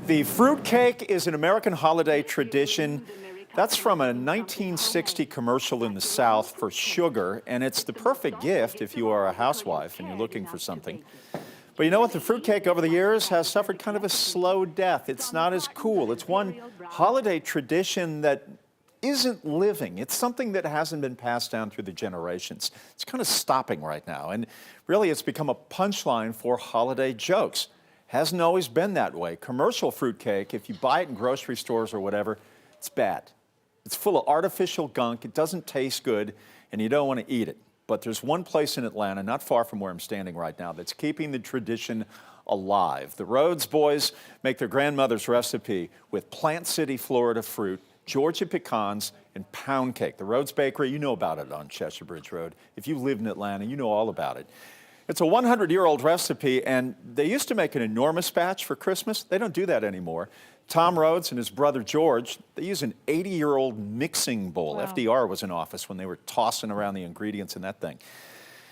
The fruitcake is an American holiday tradition. That's from a 1960 commercial in the South for sugar, and it's the perfect gift if you are a housewife and you're looking for something. But you know what? The fruitcake over the years has suffered kind of a slow death. It's not as cool. It's one holiday tradition that isn't living. It's something that hasn't been passed down through the generations. It's kind of stopping right now, and really it's become a punchline for holiday jokes. Hasn't always been that way. Commercial fruitcake, if you buy it in grocery stores or whatever, it's bad. It's full of artificial gunk, it doesn't taste good, and you don't want to eat it. But there's one place in Atlanta, not far from where I'm standing right now, that's keeping the tradition alive. The Rhodes boys make their grandmother's recipe with Plant City, Florida fruit, Georgia pecans, and pound cake. The Rhodes Bakery, you know about it on Cheshire Bridge Road. If you lived in Atlanta, you know all about it. It's a 100-year-old recipe, and they used to make an enormous batch for Christmas. They don't do that anymore. Tom Rhodes and his brother George, they use an 80-year-old mixing bowl. Wow. FDR was in office when they were tossing around the ingredients in that thing.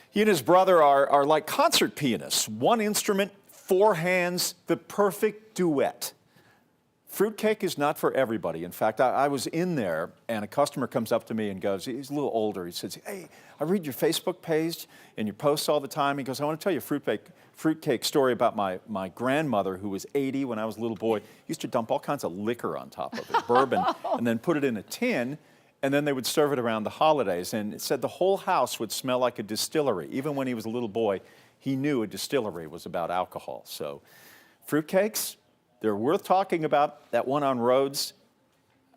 He and his brother are like concert pianists. One instrument, four hands, the perfect duet. Fruitcake is not for everybody. In fact, I was in there, and a customer comes up to me and goes, he's a little older, he says, "Hey, I read your Facebook page and your posts all the time." He goes, "I want to tell you a fruitcake story about my grandmother who was 80 when I was a little boy. Used to dump all kinds of liquor on top of it, bourbon, and then put it in a tin, and then they would serve it around the holidays. And it said the whole house would smell like a distillery. Even when he was a little boy, he knew a distillery was about alcohol." So fruitcakes, they're worth talking about. That one on Rhodes,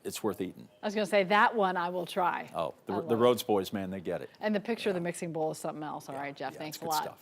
it's worth eating. I was going to say, that one I will try. Oh, the Rhodes boys, man, they get it. And the picture of the mixing bowl is something else. All right, Jeff, thanks a lot. Stuff.